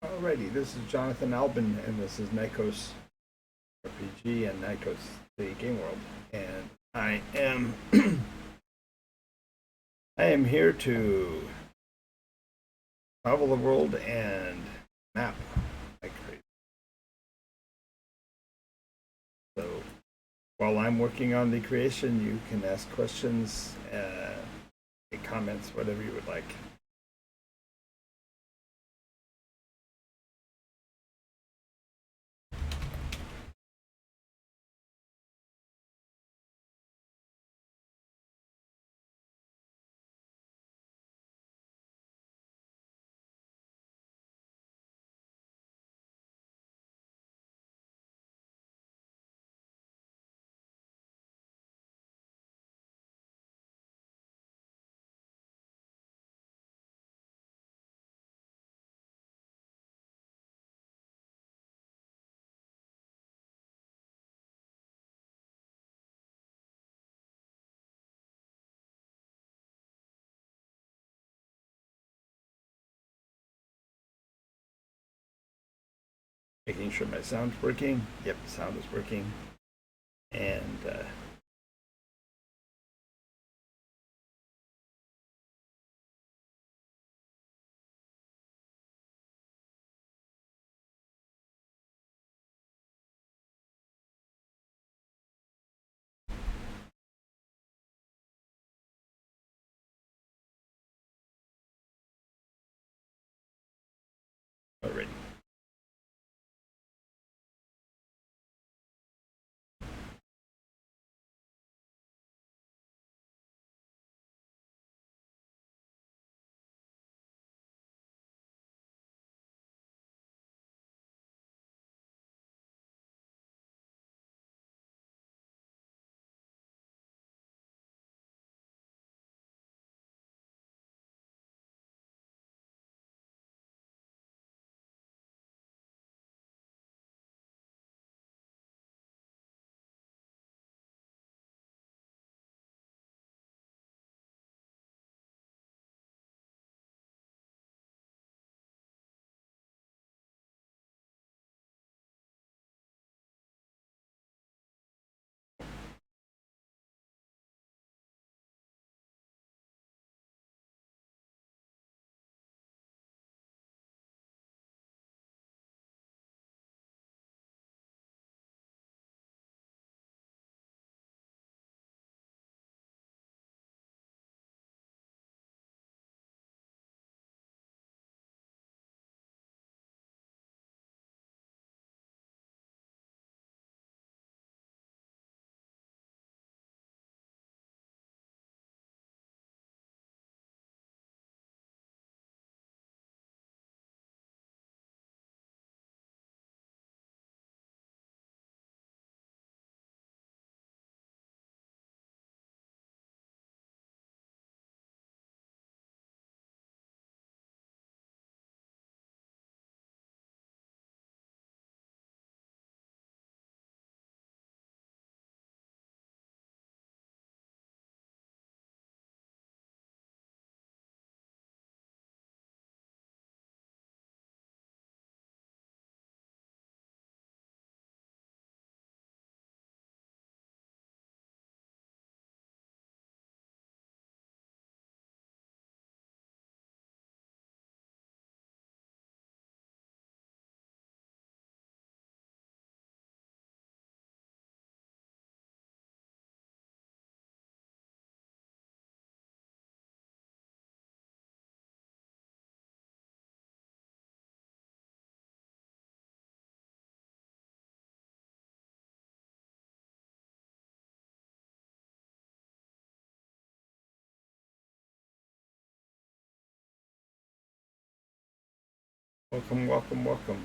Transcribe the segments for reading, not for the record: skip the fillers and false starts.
Alrighty, this is Jonathan Albin, and this is NycosRPG and Nycos the Game World, and I am I am here to travel the world and map like crazy. So while I'm working on the creation, you can ask questions, make comments, whatever you would like. Making sure my sound's working. Yep, sound is working. And already. Welcome, welcome, welcome.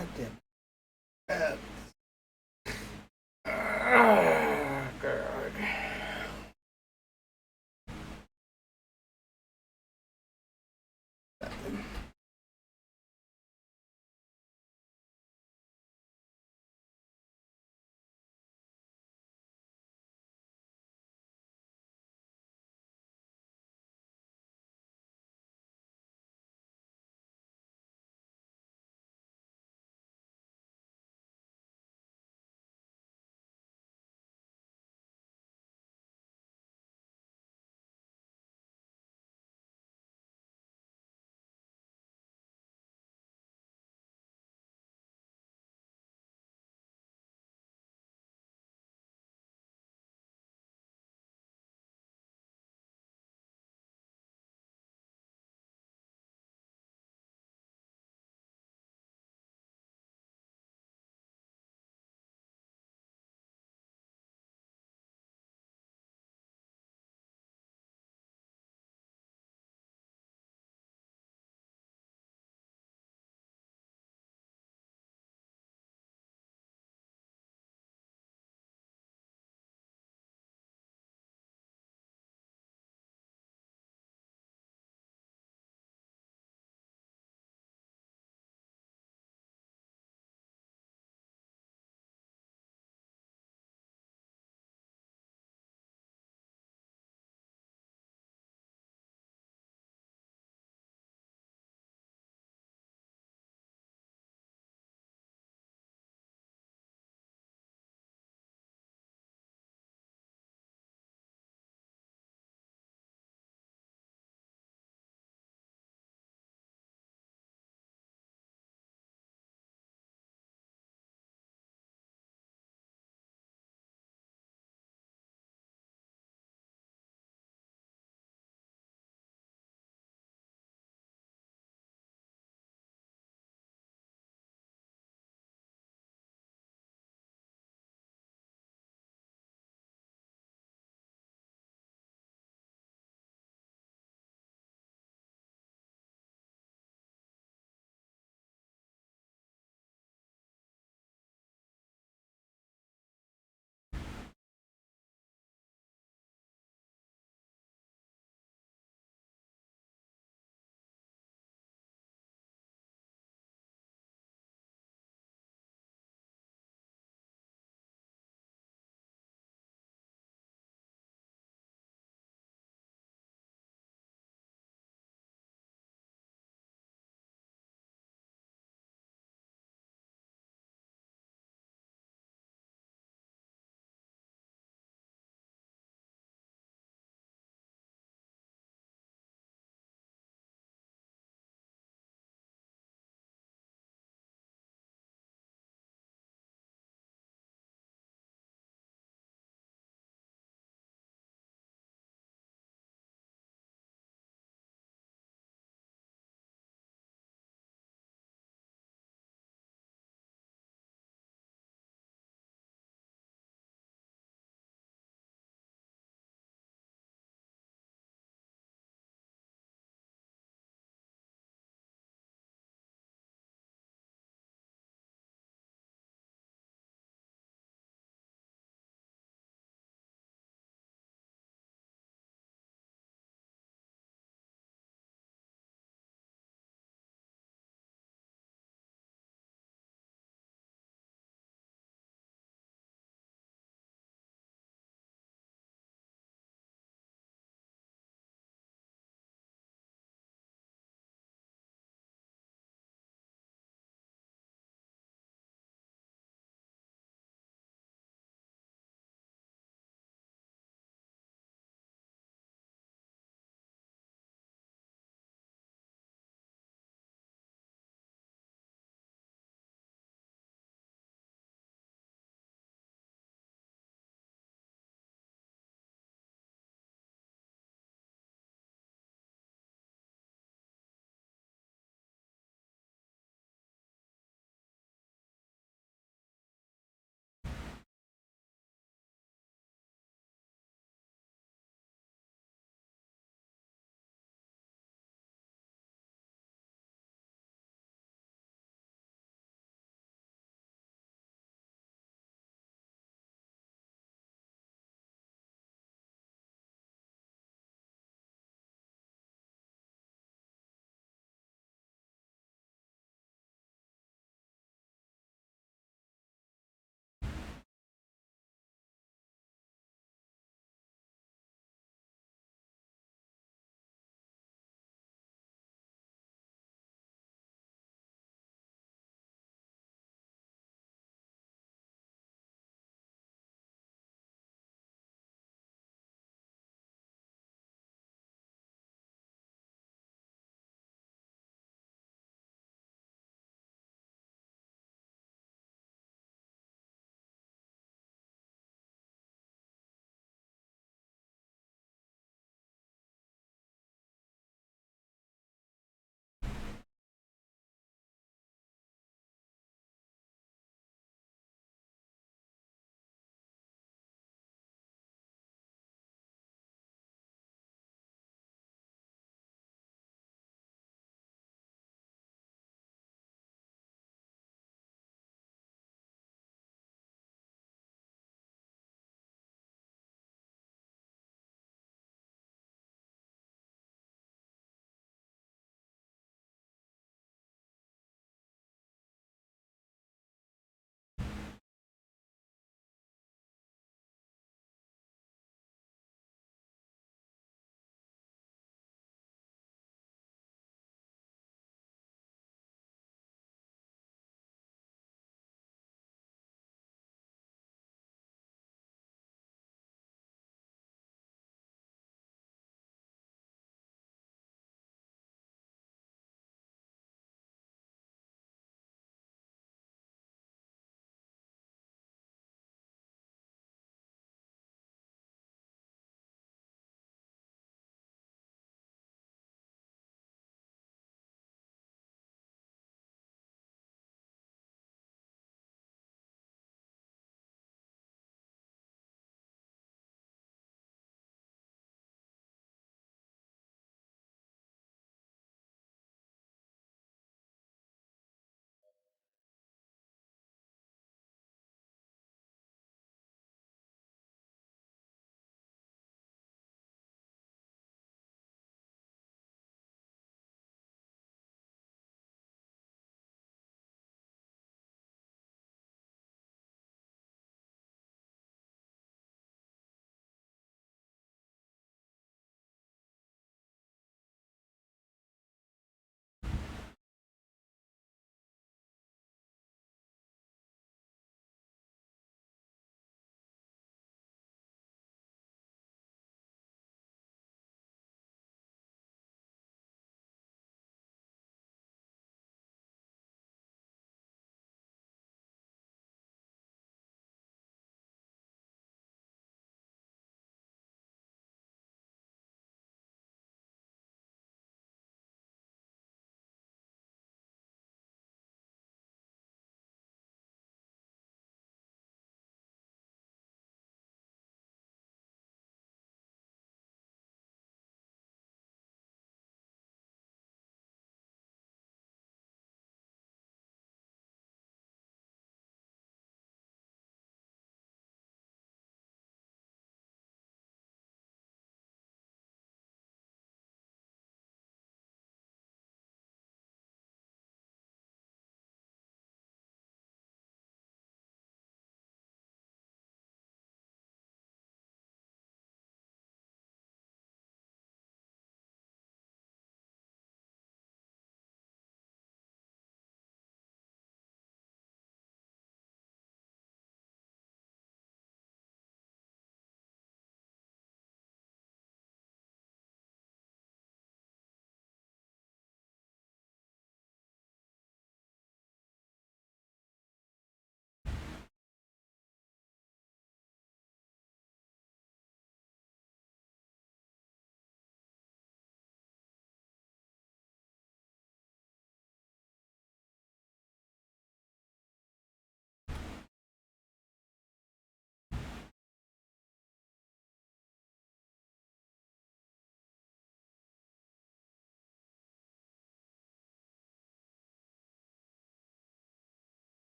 God damn it. Ah, God.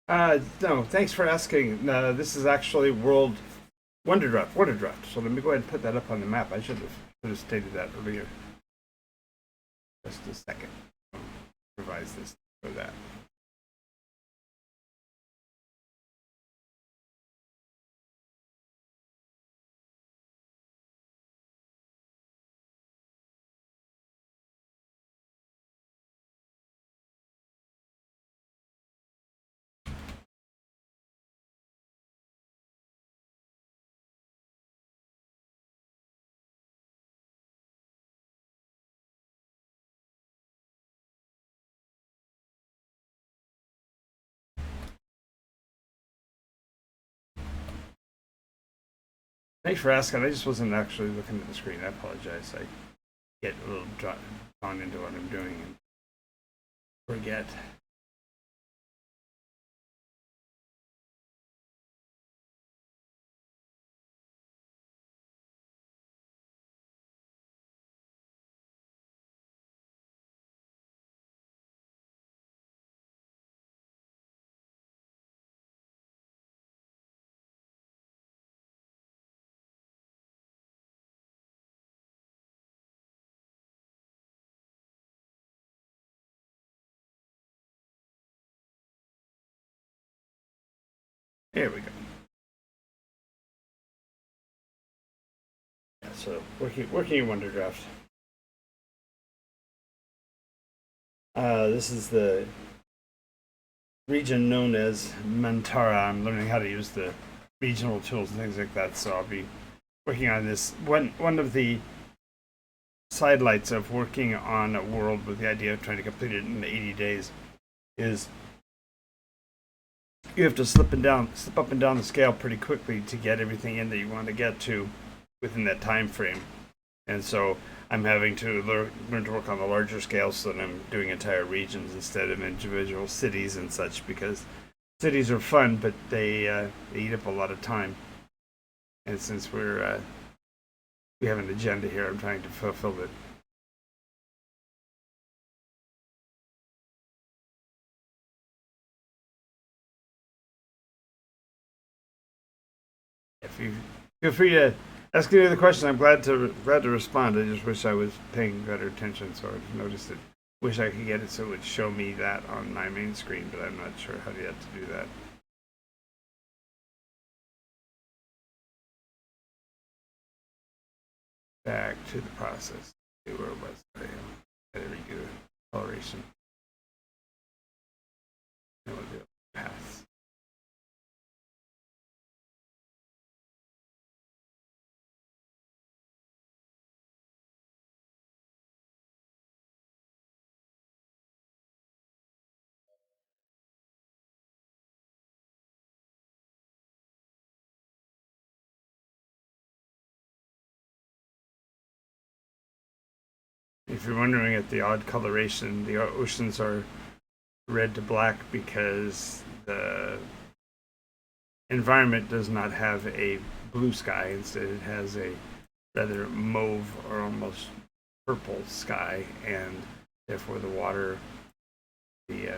No, thanks for asking. This is actually World Wonder Draft. Wonder Draft. So let me go ahead and put that up on the map. I should have stated that earlier. Just a second. I'll revise this for that. Thanks for asking. I just wasn't actually looking at the screen. I apologize. I get a little drawn into what I'm doing and forget. Here we go. Yeah, so working in Wonder Draft. This is the region known as Mantara. I'm learning how to use the regional tools and things like that. So I'll be working on this. One of the sidelights of working on a world with the idea of trying to complete it in 80 days is you have to slip up and down the scale pretty quickly to get everything in that you want to get to within that time frame. And so I'm having to learn to work on the larger scale so that I'm doing entire regions instead of individual cities and such, because cities are fun, but they eat up a lot of time. And since we have an agenda here, I'm trying to fulfill it. If you feel free to ask any other questions, I'm glad to respond. I just wish I was paying better attention, so I noticed it. Wish I could get it so it would show me that on my main screen, but I'm not sure how yet to do that. Back to the process. Where was I? There we go. Acceleration. And we'll do paths. If you're wondering at the odd coloration, the oceans are red to black because the environment does not have a blue sky. Instead, it has a rather mauve or almost purple sky, and therefore the water, the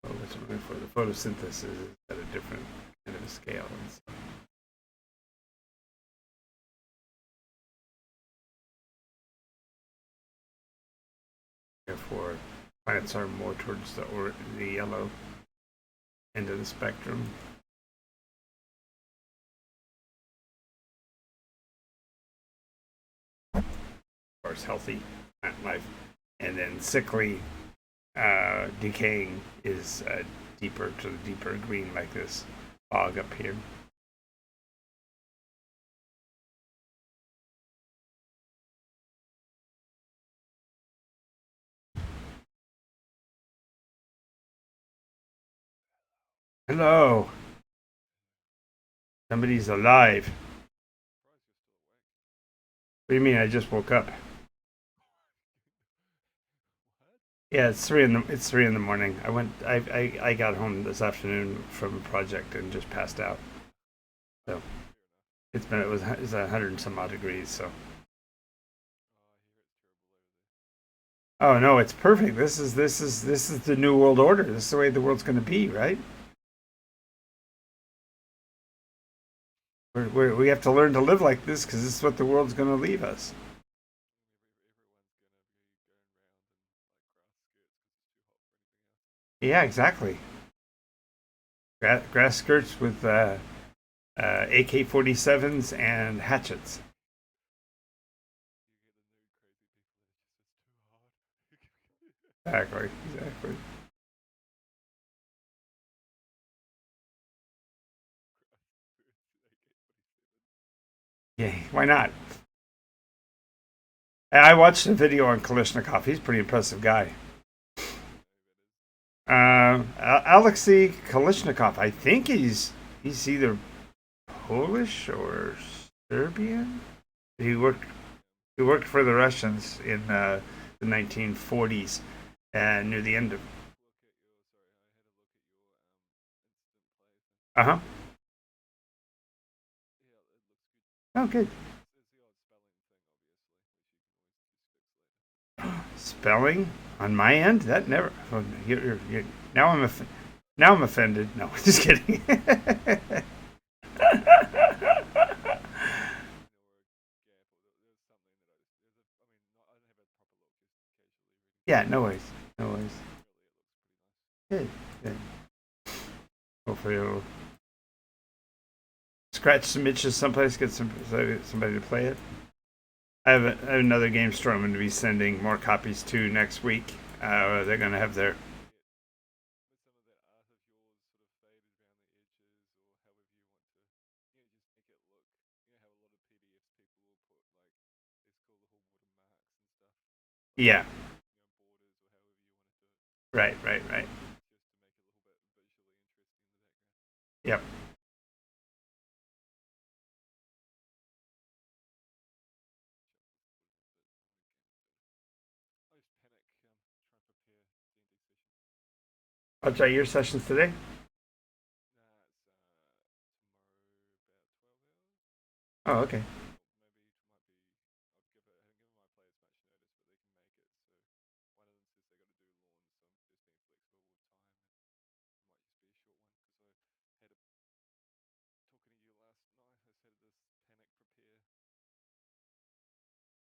what's it for the photosynthesis is at a different kind of a scale. And so therefore, plants are more towards the yellow end of the spectrum. Of course, healthy plant life, and then sickly, decaying is deeper to the deeper green, like this fog up here. Hello, somebody's alive. What do you mean? I just woke up. Yeah, it's 3 in the morning. I got home this afternoon from a project and just passed out. So it's 100 and some odd degrees. So Oh no, it's perfect. This is the new world order. This is the way the world's going to be, right? We have to learn to live like this because this is what the world's going to leave us. Yeah, exactly. Grass skirts with AK-47s and hatchets. Exactly, exactly. Yeah, why not? I watched a video on Kalishnikov. He's a pretty impressive guy. Alexei Kalishnikov. I think he's either Polish or Serbian. He worked he worked for the Russians in the 1940s and near the end of. Uh huh. Oh, good. Spelling on my end that never. Oh, now now I'm offended. No, just kidding. Yeah, no worries. No worries. Good. Good. Hopefully it'll scratch some itches someplace. Get somebody to play it. I have another game store I'm going to be sending more copies to next week. They're going to have their. Yeah. Right. Right. Right. Yep. I'll try your sessions today. Oh, okay.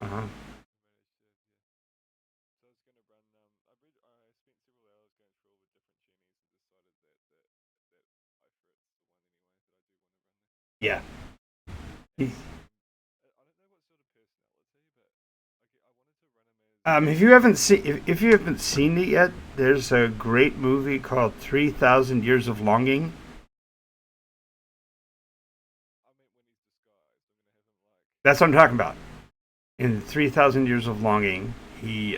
Uh huh. Yeah. If you haven't seen it yet, there's a great movie called 3,000 Years of Longing. That's what I'm talking about. In 3,000 Years of Longing, he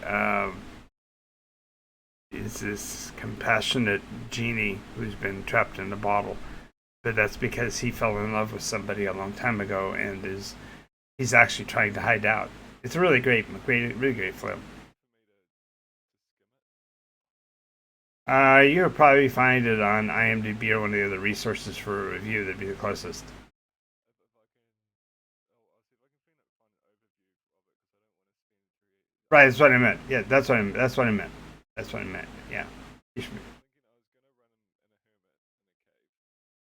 is this compassionate genie who's been trapped in a bottle. But that's because he fell in love with somebody a long time ago and is he's actually trying to hide out. It's a really great film. You'll probably find it on IMDb or one of the other resources for a review that'd be the closest. Right, that's what I meant. Yeah, that's what I meant. That's what I meant. Yeah.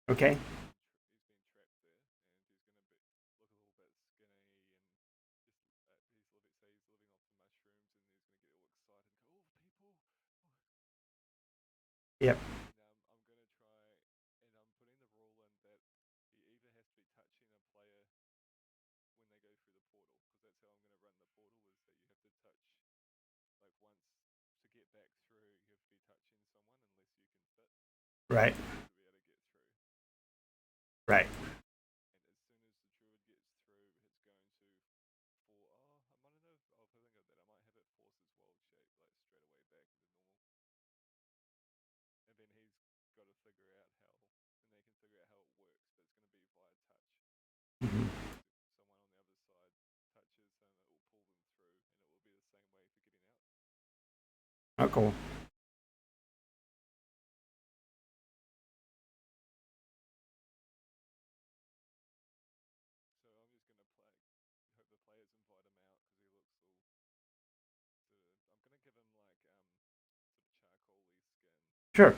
Okay. Yep. Right. Right. Mm-hmm. Oh, cool. Sure.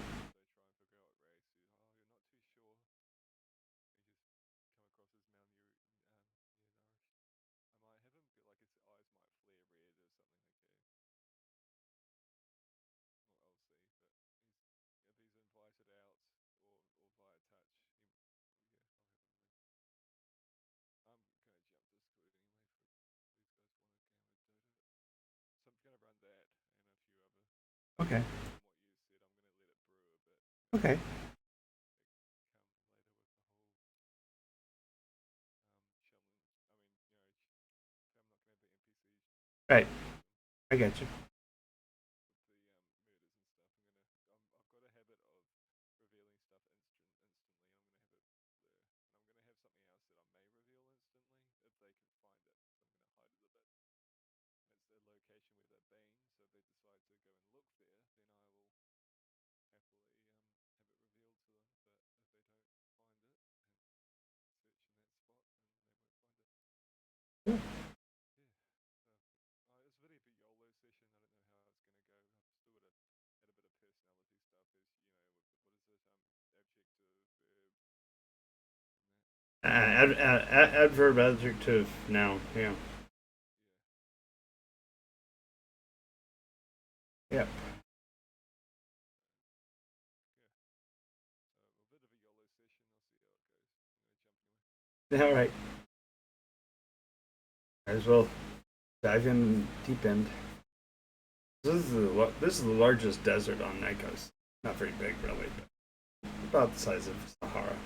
Okay. Okay. Right. I get you. Adverb, adjective, noun. Yeah. Yep. All right. Might as well dive in deep end. This is the largest desert on Nikos. Not very big, really, but about the size of Sahara.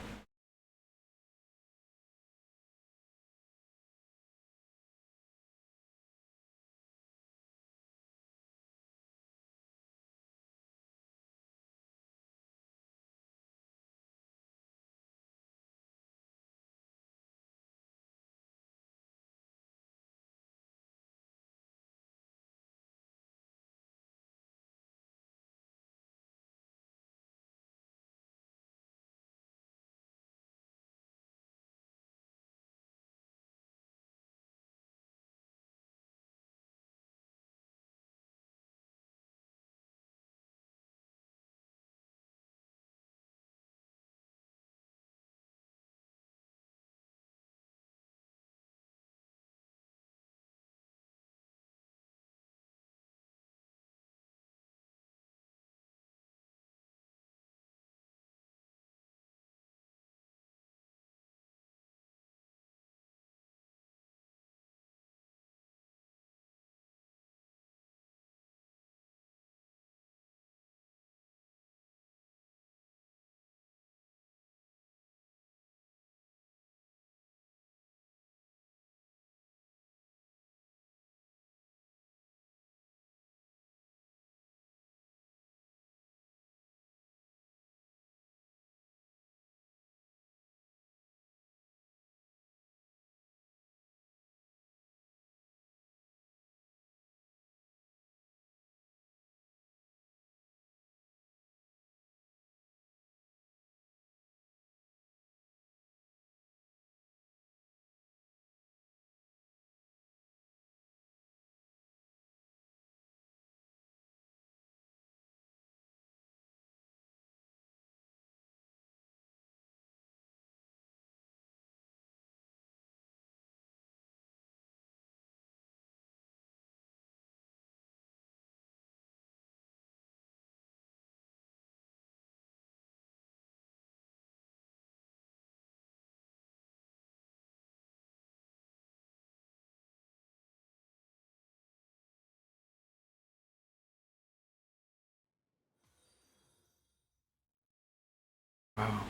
Wow.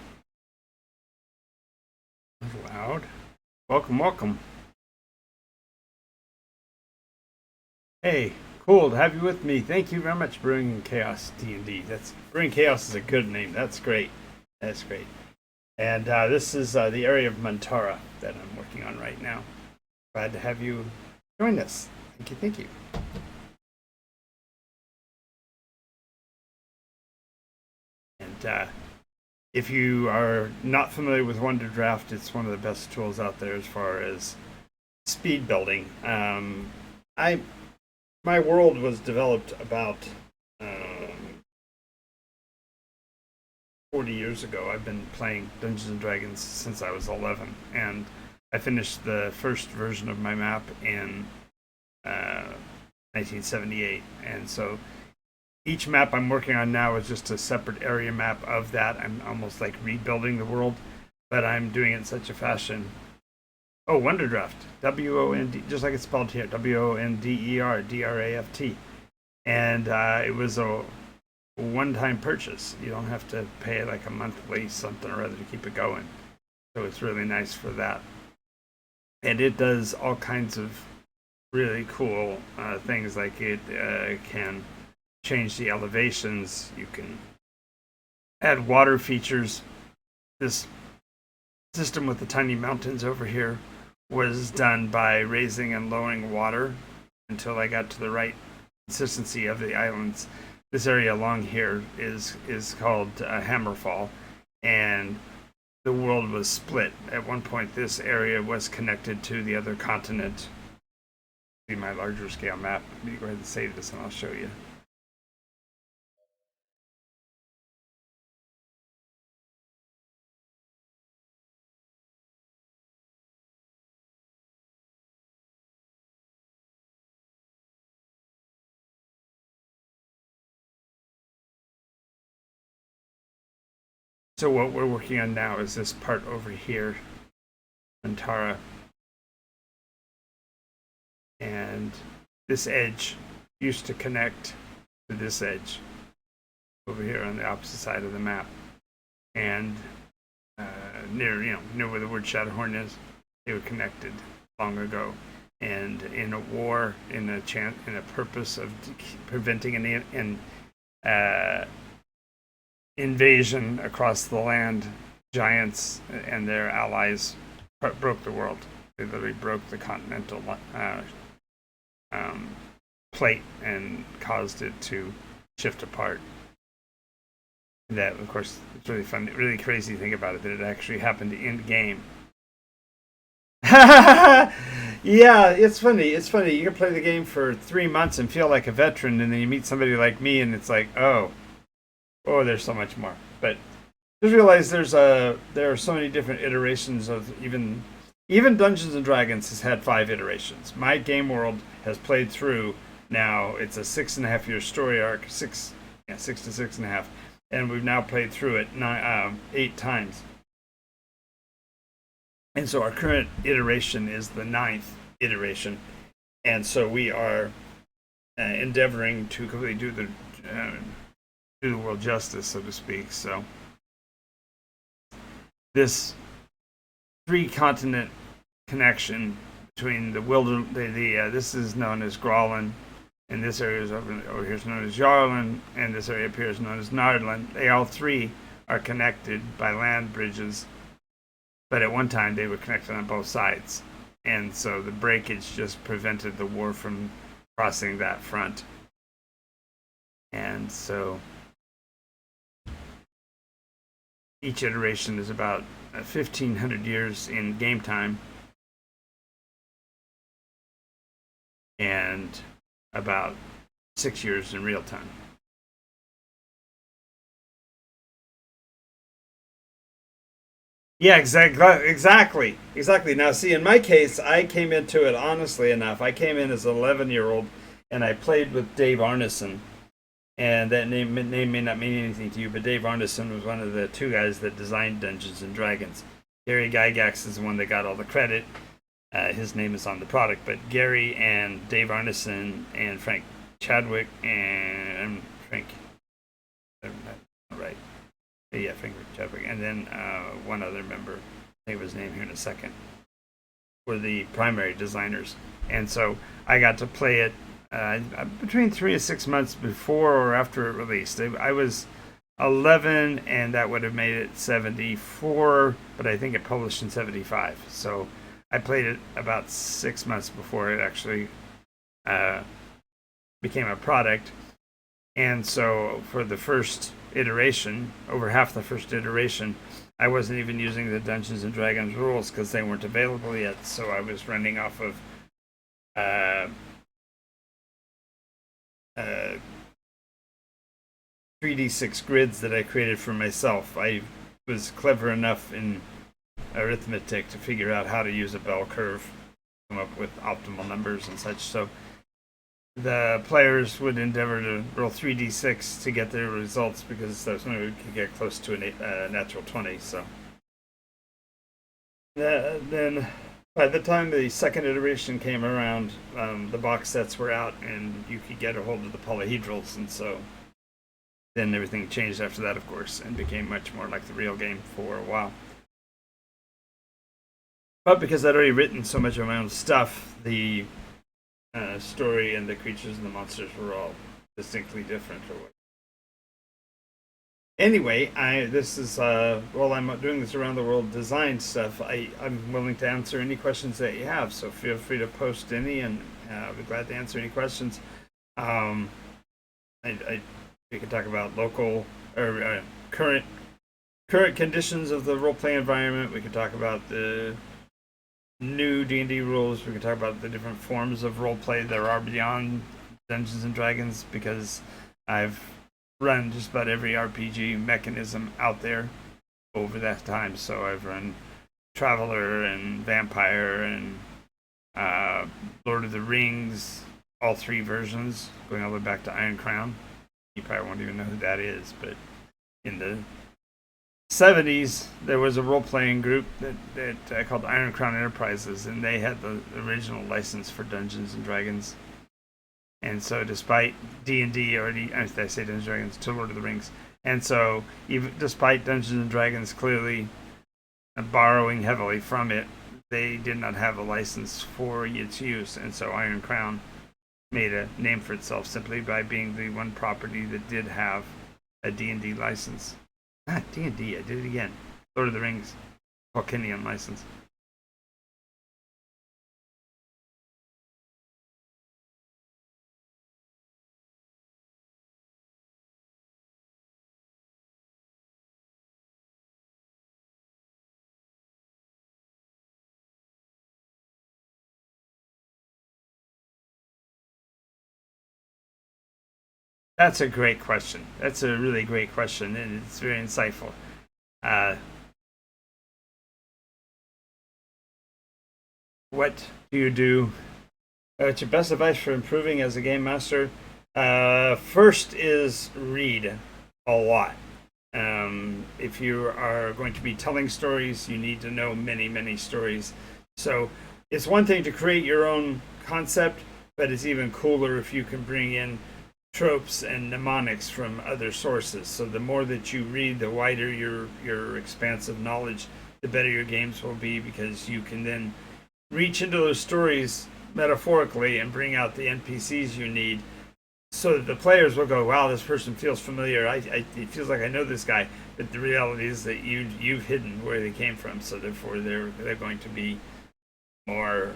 That's loud. Welcome, welcome. Hey, cool to have you with me. Thank you very much, Brewing Chaos D&D. That's Brewing Chaos is a good name. That's great. That's great. And this is the area of Montara that I'm working on right now. Glad to have you join us. Thank you. Thank you. And if you are not familiar with Wonder Draft, it's one of the best tools out there as far as speed building. I My world was developed about 40 years ago. I've been playing Dungeons and Dragons since I was 11, and I finished the first version of my map in 1978, and so each map I'm working on now is just a separate area map of that. I'm almost like rebuilding the world, but I'm doing it in such a fashion. Oh, Wonderdraft, W-O-N-D, just like it's spelled here, W-O-N-D-E-R, D-R-A-F-T, and it was a one-time purchase. You don't have to pay like a monthly something or other to keep it going, so it's really nice for that. And it does all kinds of really cool things, like it can change the elevations. You can add water features. This system with the tiny mountains over here was done by raising and lowering water until I got to the right consistency of the islands. This area along here is called Hammerfall, and the world was split. At one point, this area was connected to the other continent. See my larger scale map. Let me go ahead and save this and I'll show you. So what we're working on now is this part over here, Antara. And this edge used to connect to this edge over here on the opposite side of the map. And near where the word Shadowhorn is, they were connected long ago. And in a war, in a purpose of preventing an invasion across the land, giants and their allies broke the world. They literally broke the continental plate and caused it to shift apart. That, of course, it's really fun, really crazy to think about it, that it actually happened in game. Yeah, it's funny. It's funny. You can play the game for 3 months and feel like a veteran, and then you meet somebody like me, and it's like, oh, there's so much more. But just realize there are so many different iterations of even Dungeons and Dragons has had 5 iterations. My game world has played through now. It's a 6.5-year story arc, 6 to 6.5, and we've now played through it 8 times. And so our current iteration is the 9th iteration, and so we are endeavoring to completely do the world justice, so to speak. So this 3-continent connection between the this is known as Growlin, and this area is over here is known as Yarlin, and this area up here is known as Nardland. They all 3 are connected by land bridges, but at one time they were connected on both sides, and so the breakage just prevented the war from crossing that front. And so each iteration is about 1,500 years in game time and about 6 years in real time. Yeah, exactly. Now, see, in my case, I came into it, honestly enough. I came in as an 11-year-old, and I played with Dave Arneson. And that name may not mean anything to you, but Dave Arneson was one of the 2 guys that designed Dungeons and Dragons. Gary Gygax is the one that got all the credit. His name is on the product, but Gary and Dave Arneson and Frank Chadwick and Frank, right? Yeah, Frank Chadwick, and then one other member, I'll think of his name here in a second, were the primary designers. And so I got to play it between 3 and 6 months before or after it released. I was 11, and that would have made it 74, but I think it published in 75. So I played it about 6 months before it actually became a product. And so for the first iteration, over half the first iteration, I wasn't even using the Dungeons and Dragons rules because they weren't available yet. So I was running off of 3d6 grids that I created for myself. I was clever enough in arithmetic to figure out how to use a bell curve, come up with optimal numbers and such. So the players would endeavor to roll 3d6 to get their results, because that's when we could get close to a natural 20. So then by the time the second iteration came around, the box sets were out and you could get a hold of the polyhedrals, and so then everything changed after that, of course, and became much more like the real game for a while. But because I'd already written so much of my own stuff, the story and the creatures and the monsters were all distinctly different. Anyway, this is while I'm doing this around the world design stuff, I'm willing to answer any questions that you have. So feel free to post any, and I'll be glad to answer any questions. We can talk about local or current conditions of the role play environment. We can talk about the new D&D rules. We can talk about the different forms of role play there are beyond Dungeons and Dragons, because I've run just about every RPG mechanism out there over that time. So I've run Traveler and Vampire and Lord of the Rings, all three versions, going all the way back to Iron Crown. You probably won't even know who that is, but in the 70s, there was a role-playing group that called Iron Crown Enterprises, and they had the original license for Dungeons and Dragons. And so, despite D&D, or I say Dungeons and Dragons, to Lord of the Rings, and so even despite Dungeons and Dragons clearly borrowing heavily from it, they did not have a license for its use, and so Iron Crown made a name for itself simply by being the one property that did have a D&D license. Not D&D, I did it again. Lord of the Rings, Tolkienian license. That's a great question. That's a really great question, and it's very insightful. Uh, what do you do? What's your best advice for improving as a game master? First is read a lot. If you are going to be telling stories, you need to know many, many stories. So it's one thing to create your own concept, but it's even cooler if you can bring in tropes and mnemonics from other sources. So the more that you read, the wider your expansive knowledge, the better your games will be, because you can then reach into those stories metaphorically and bring out the NPCs you need, so that the players will go, wow, this person feels familiar. It feels like I know this guy. But the reality is that you've hidden where they came from, so therefore they're going to be more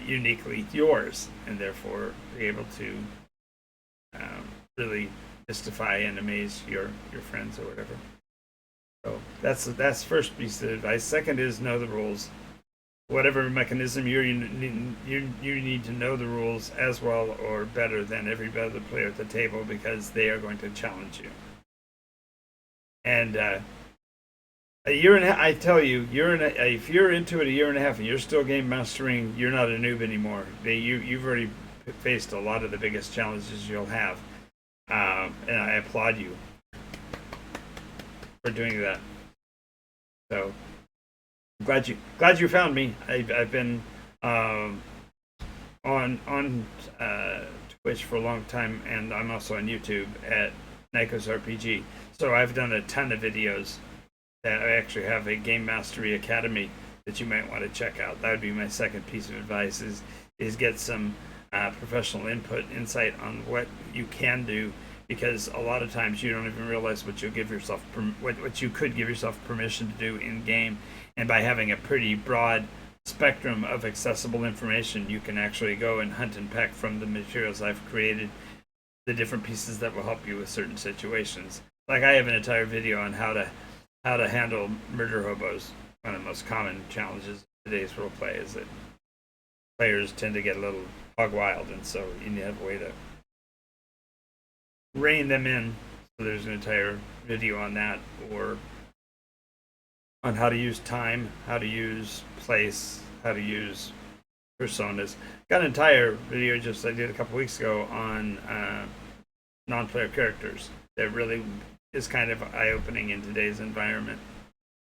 uniquely yours, and therefore be able to really mystify and amaze your friends or whatever. So that's first piece of advice. Second is know the rules. Whatever mechanism you need to know the rules as well or better than every other player at the table, because they are going to challenge you. And a year and a half, I tell you, if you're into it a year and a half and you're still game mastering, you're not a noob anymore. You've already faced a lot of the biggest challenges you'll have, and I applaud you for doing that. So glad you found me. I've been on Twitch for a long time, and I'm also on YouTube at NycosRPG. So I've done a ton of videos that I actually have a Game Mastery Academy that you might want to check out. That would be my second piece of advice: is get some professional insight on what you can do, because a lot of times you don't even realize what you'll give yourself what you could give yourself permission to do in game. And by having a pretty broad spectrum of accessible information, you can actually go and hunt and peck from the materials I've created, the different pieces that will help you with certain situations. Like I have an entire video on how to handle murder hobos. One of the most common challenges in today's role play is that players tend to get a little hog wild, and so you need to have a way to rein them in So there's an entire video on that, or on how to use time, how to use place, how to use personas. Got an entire video just I did a couple weeks ago on non-player characters that really is kind of eye-opening in today's environment,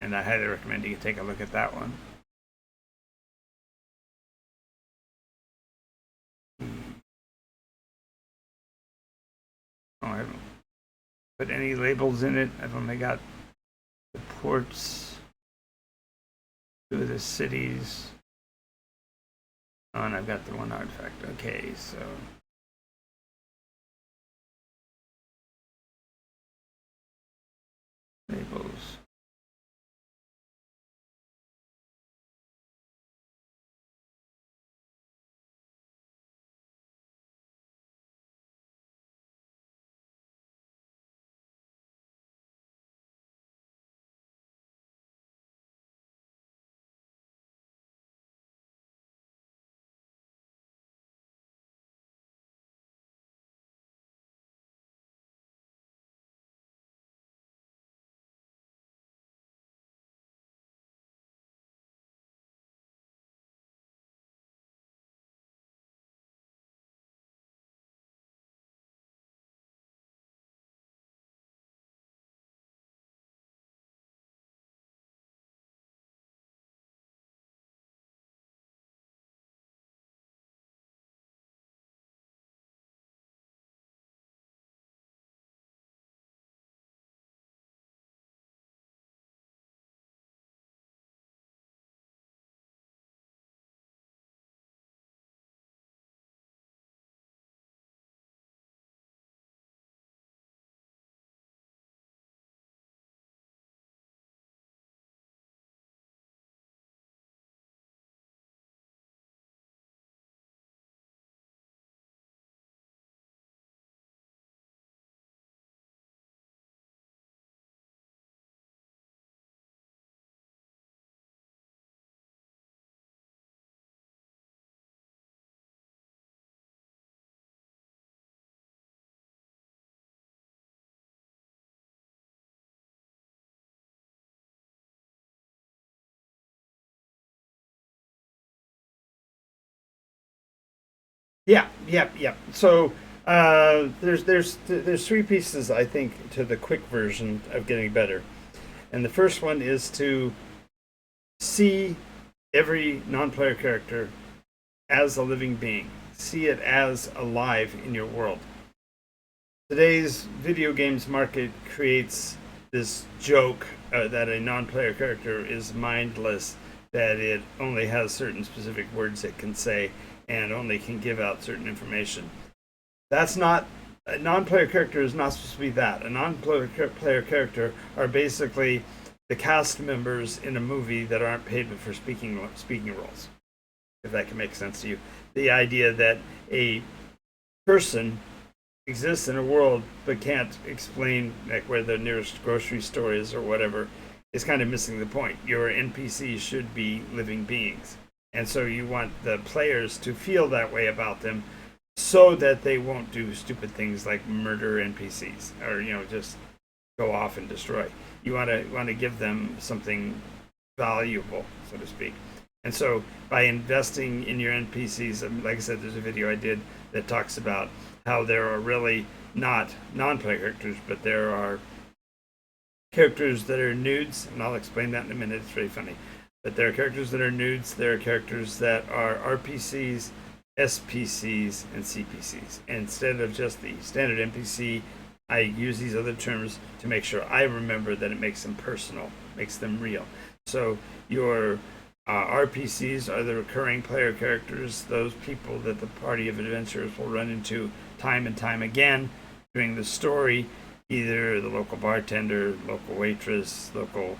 and I highly recommend you take a look at that one. Oh, I haven't put any labels in it. I've only got the ports, two of the cities. Oh, and I've got the one artifact. Okay, so labels. Yeah. So there's three pieces I think to the quick version of getting better, and the first one is to see every non-player character as a living being. See it as alive in your world. Today's video games market creates this joke that a non-player character is mindless, that it only has certain specific words it can say and only can give out certain information. That's not a non-player character is not supposed to be that. A non-player character are basically the cast members in a movie that aren't paid for speaking roles. If that can make sense to you, the idea that a person exists in a world but can't explain like where the nearest grocery store is or whatever is kind of missing the point. Your NPCs should be living beings, and so you want the players to feel that way about them, so that they won't do stupid things like murder NPCs or just go off and destroy. You want to give them something valuable, so to speak. And so by investing in your NPCs, like I said, there's a video I did that talks about how there are really not non-player characters, but there are characters that are nudes, and I'll explain that in a minute. It's really funny. But there are characters that are nudes. There are characters that are RPCs, SPCs, and CPCs. And instead of just the standard NPC, I use these other terms to make sure I remember that it makes them personal, makes them real. So your RPCs are the recurring player characters, those people that the party of adventurers will run into time and time again during the story, either the local bartender, local waitress, local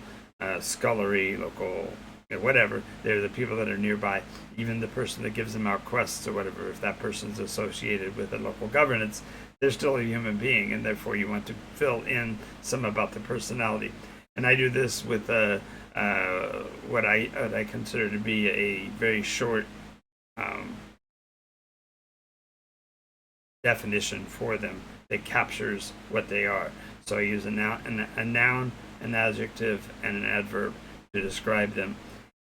scullery, local whatever. They're the people that are nearby. Even the person that gives them out quests or whatever, if that person's associated with the local governance, they're still a human being, and therefore you want to fill in some about the personality. And I do this with what I consider to be a very short definition for them that captures what they are. So I use a noun, an adjective, and an adverb to describe them.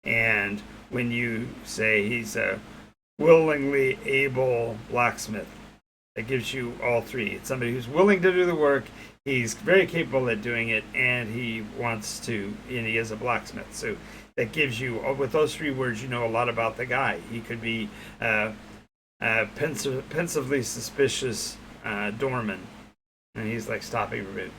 And when you say he's a willingly able blacksmith, that gives you all three. It's somebody who's willing to do the work, he's very capable at doing it, and he wants to, and he is a blacksmith. So that gives you, with those three words, you know a lot about the guy. He could be pensively suspicious doorman, and he's like stopping everybody.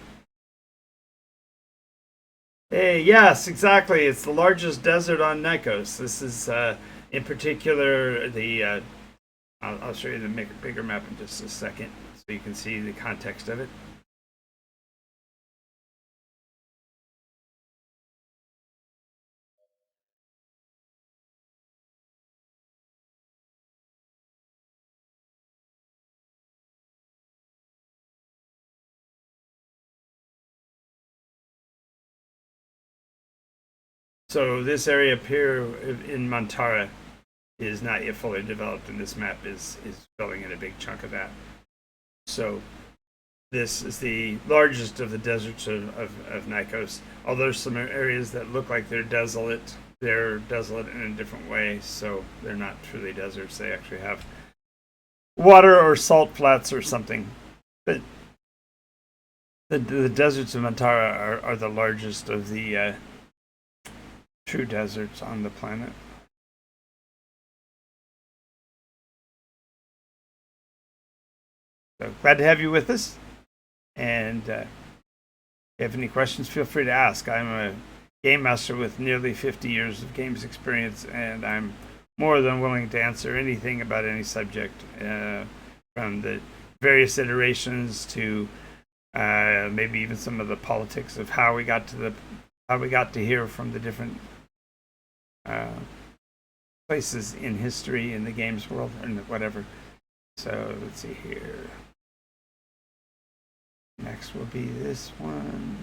Hey, yes, exactly. It's the largest desert on Nikos. This is, in particular, the. I'll show you the bigger map in just a second, so you can see the context of it. So this area up here in Montara is not yet fully developed, and this map is filling in a big chunk of that. So this is the largest of the deserts of Nikos. Although there's some areas that look like they're desolate in a different way, so they're not truly deserts. They actually have water or salt flats or something. But the deserts of Montara are the largest of the true deserts on the planet. So glad to have you with us. And if you have any questions, feel free to ask. I'm a game master with nearly 50 years of games experience, and I'm more than willing to answer anything about any subject, from the various iterations to maybe even some of the politics of how we got to here from the different places in history in the games world and whatever. So let's see here. Next will be this one.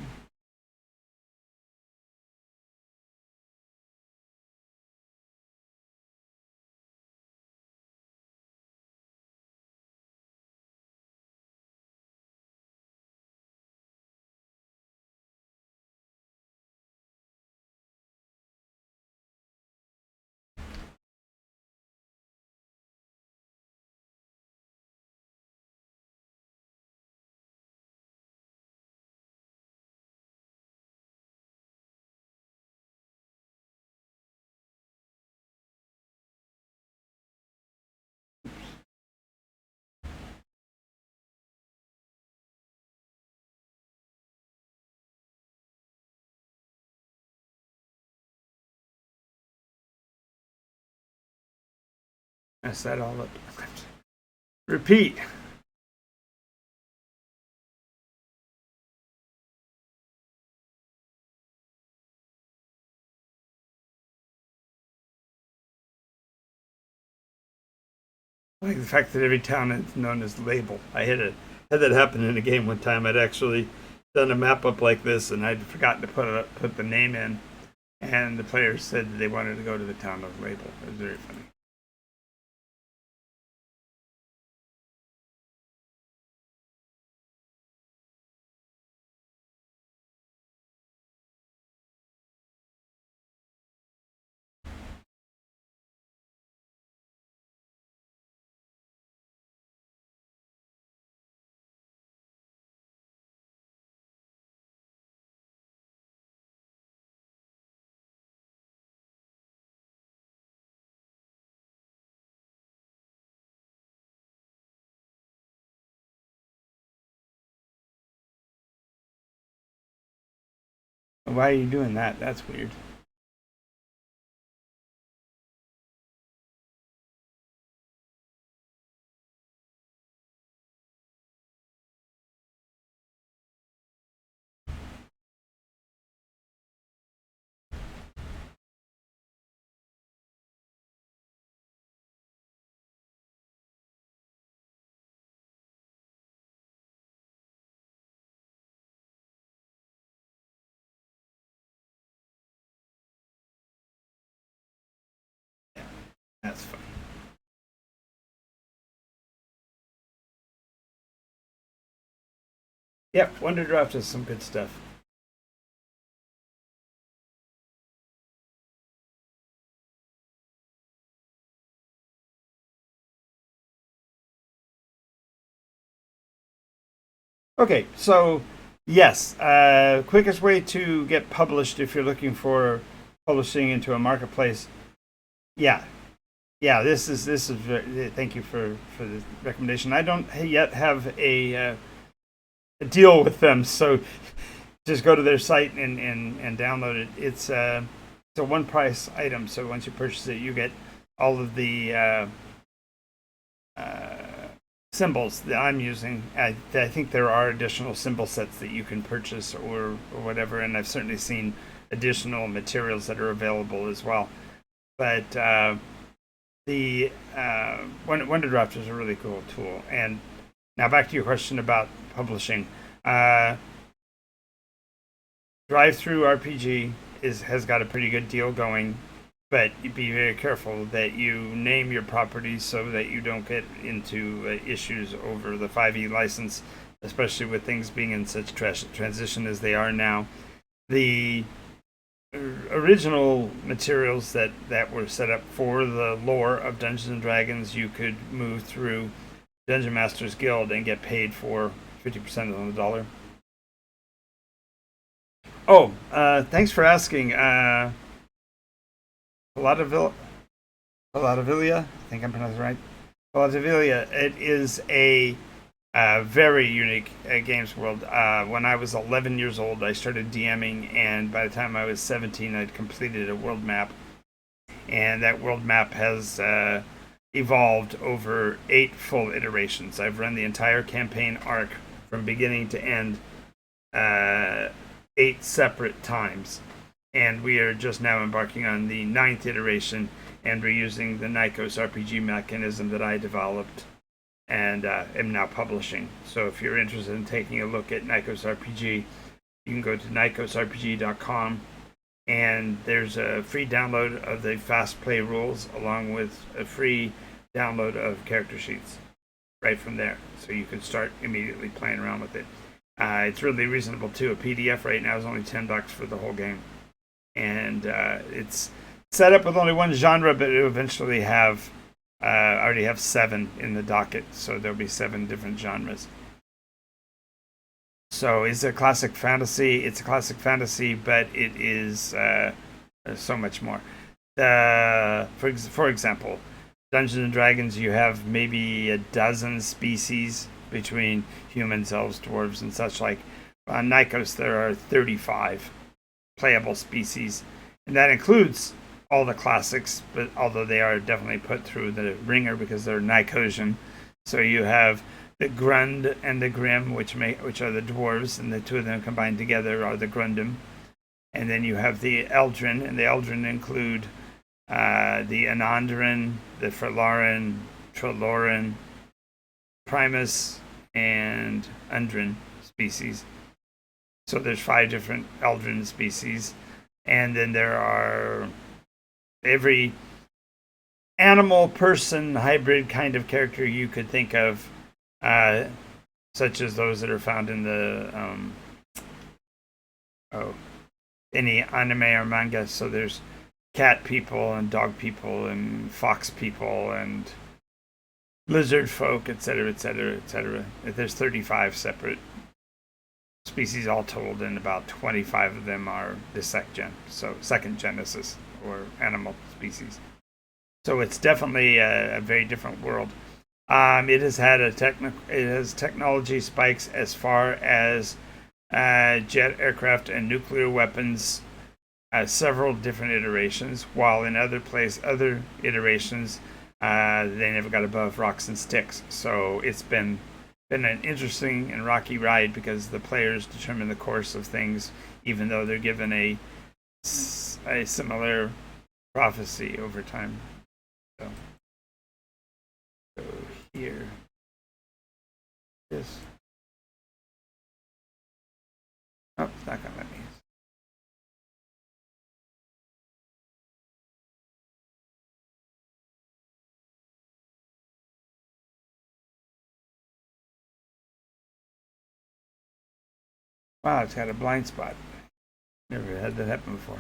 Mess that all up. Repeat. Like the fact that every town is known as label. I had that happen in a game one time. I'd actually done a map up like this, and I'd forgotten to put the name in, and the players said that they wanted to go to the town of Label. It was very funny. Why are you doing that? That's weird. That's fun. Yep, Wonderdraft is some good stuff. Okay, so yes, quickest way to get published if you're looking for publishing into a marketplace. Yeah, yeah. This is very, thank you for the recommendation. I don't yet have a deal with them, so just go to their site and download it. It's a one price item, so once you purchase it, you get all of the uh, symbols that I'm using. I think there are additional symbol sets that you can purchase or whatever, and I've certainly seen additional materials that are available as well. But the Wonderdraft is a really cool tool. And now back to your question about publishing. Uh, Drive Through RPG has got a pretty good deal going, but you be very careful that you name your properties so that you don't get into issues over the 5e license, especially with things being in such transition as they are now. The original materials that were set up for the lore of Dungeons and Dragons, you could move through Dungeon Masters Guild and get paid for 50% on the dollar. Oh, thanks for asking. Paladavilla, Paladavilla, I think I'm pronouncing it right. Paladavilla, it is a very unique games world. When I was 11 years old, I started DMing, and by the time I was 17, I'd completed a world map. And that world map has evolved over 8 full iterations. I've run the entire campaign arc from beginning to end uh, 8 separate times. And we are just now embarking on the 9th iteration, and we're using the NycosRPG mechanism that I developed and am now publishing. So if you're interested in taking a look at NycosRPG, you can go to NycosRPG.com, and there's a free download of the fast play rules along with a free download of character sheets right from there. So you can start immediately playing around with it. It's really reasonable too. A PDF right now is only $10 for the whole game, and it's set up with only one genre, but it'll eventually have I already have 7 in the docket, so there'll be 7 different genres. So it's a classic fantasy. It's a classic fantasy, but it is so much more. For example, Dungeons and Dragons, you have maybe a dozen species between humans, elves, dwarves, and such like. On Nikos, there are 35 playable species, and that includes all the classics, but although they are definitely put through the ringer because they're Nicosian. So you have the Grund and the Grim, which are the dwarves, and the two of them combined together are the Grundim. And then you have the Eldrin, and the Eldrin include the Anandrin, the Ferlarin, Troloran, Primus, and Undrin species. So there's 5 different Eldrin species, and then there are every animal person hybrid kind of character you could think of, uh, such as those that are found in the oh any anime or manga. So there's cat people and dog people and fox people and lizard folk, etc., etc., etc. There's 35 separate species all told, and about 25 of them are the second genesis or animal species. So it's definitely a very different world. It has had it has technology spikes as far as jet aircraft and nuclear weapons, several different iterations. While in other iterations, they never got above rocks and sticks. So it's been an interesting and rocky ride because the players determine the course of things, even though they're given a similar prophecy over time. So, so here, this. Oh, it's not gonna let me. Wow, it's got a blind spot. Never had that happen before.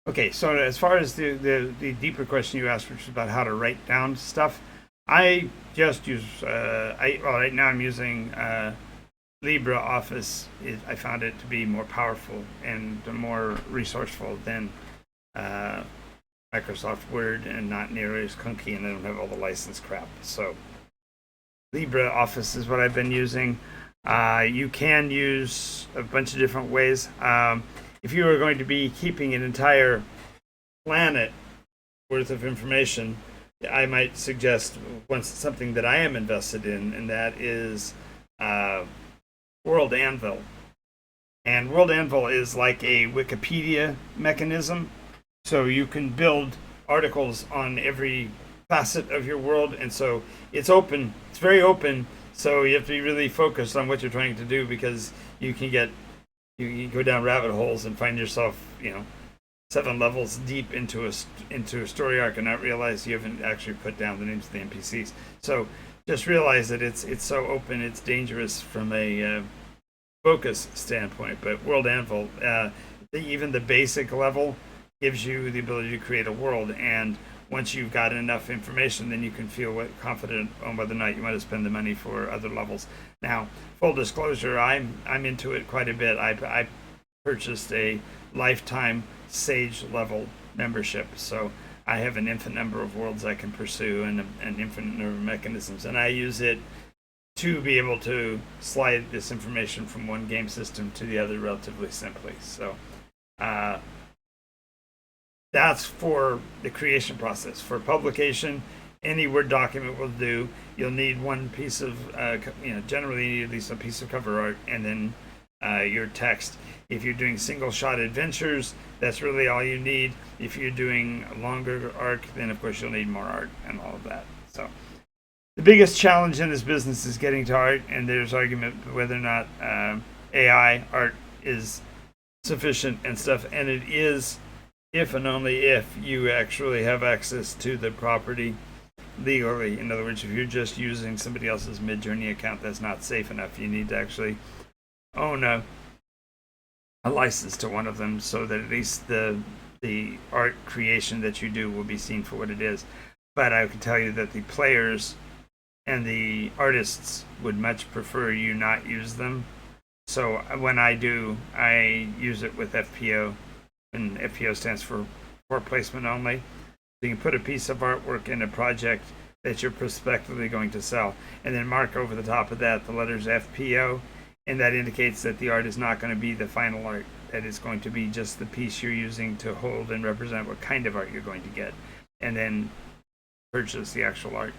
Okay, so as far as the deeper question you asked, which is about how to write down stuff, I just use right now I'm using LibreOffice. I found it to be more powerful and more resourceful than uh, Microsoft Word, and not nearly as clunky, and I don't have all the license crap. So LibreOffice is what I've been using. You can use a bunch of different ways. If you are going to be keeping an entire planet worth of information, I might suggest something that I am invested in, and that is uh, World Anvil. And World Anvil is like a Wikipedia mechanism, so you can build articles on every facet of your world, and so it's open. It's very open. So you have to be really focused on what you're trying to do, because you can get you go down rabbit holes and find yourself, 7 levels deep into a story arc and not realize you haven't actually put down the names of the NPCs. So just realize that it's so open, it's dangerous from a focus standpoint. But World Anvil, even the basic level, gives you the ability to create a world, and once you've got enough information, then you can feel confident on whether or not you want to spend the money for other levels. Now, full disclosure, I'm into it quite a bit. I purchased a lifetime Sage level membership, so I have an infinite number of worlds I can pursue, and an infinite number of mechanisms, and I use it to be able to slide this information from one game system to the other relatively simply. So uh, that's for the creation process. For publication, any Word document will do. You'll need one piece of, generally you need at least a piece of cover art, and then your text. If you're doing single shot adventures, that's really all you need. If you're doing a longer arc, then of course you'll need more art and all of that. So the biggest challenge in this business is getting to art, and there's argument whether or not AI art is sufficient and stuff, and it is, if and only if you actually have access to the property legally. In other words, if you're just using somebody else's Midjourney account, that's not safe enough. You need to actually own a license to one of them, so that at least the art creation that you do will be seen for what it is. But I can tell you that the players and the artists would much prefer you not use them. So when I do, I use it with FPO and FPO stands for placement only. So you can put a piece of artwork in a project that you're prospectively going to sell, and then mark over the top of that the letters FPO, and that indicates that the art is not going to be the final art. That is going to be just the piece you're using to hold and represent what kind of art you're going to get, and then purchase the actual art.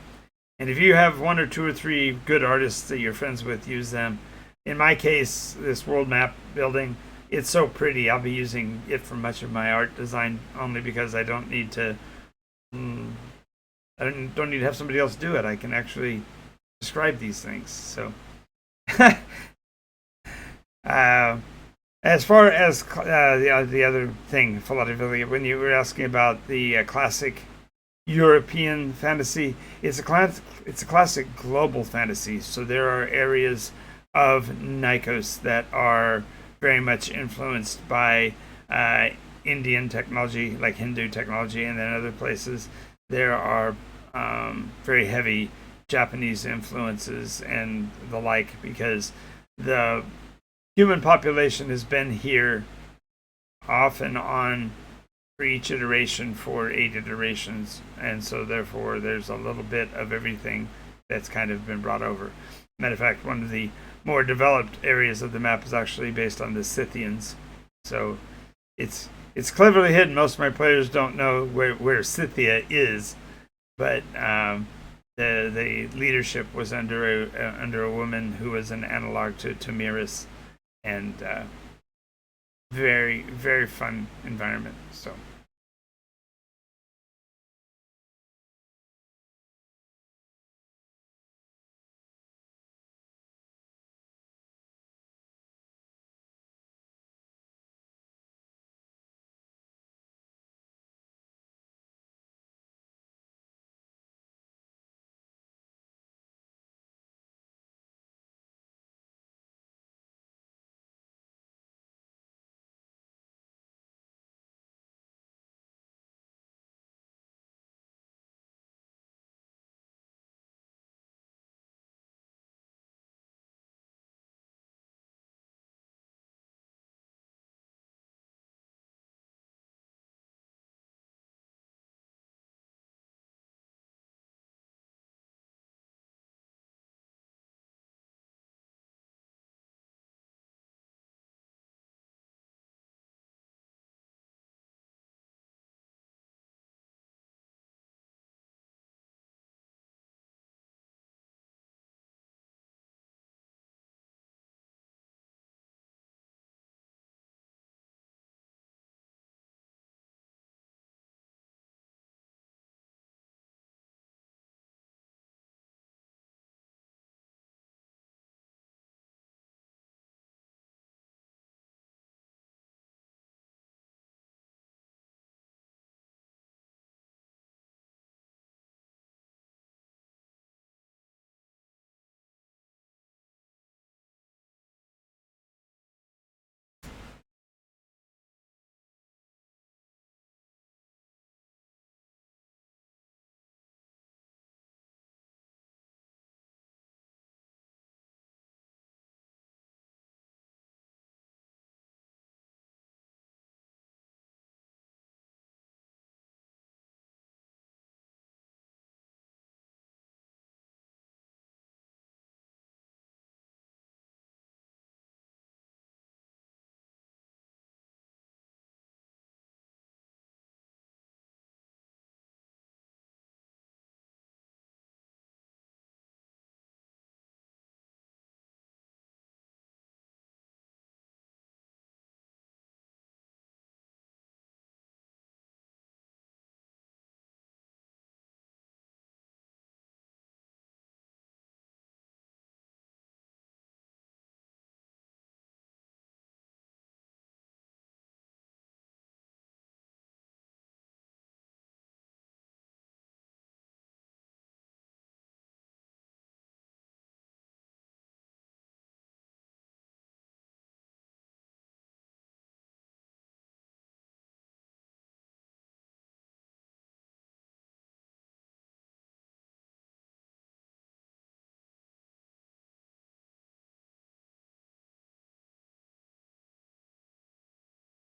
And if you have one or two or three good artists that you're friends with, use them. In my case, this world map building, it's so pretty. I'll be using it for much of my art design only because I don't need to. I don't need to have somebody else do it. I can actually describe these things. So, as far as the other thing, philately, when you were asking about the classic European fantasy, it's a classic global fantasy. So there are areas of Nikos that are very much influenced by Indian technology, like Hindu technology, and then other places there are very heavy Japanese influences and the like, because the human population has been here off and on for each iteration for 8 iterations, and so therefore there's a little bit of everything that's kind of been brought over. Matter of fact, one of the more developed areas of the map is actually based on the Scythians, so it's cleverly hidden. Most of my players don't know where Scythia is, but the leadership was under a woman who was an analog to Tamiris, and very, very fun environment. So.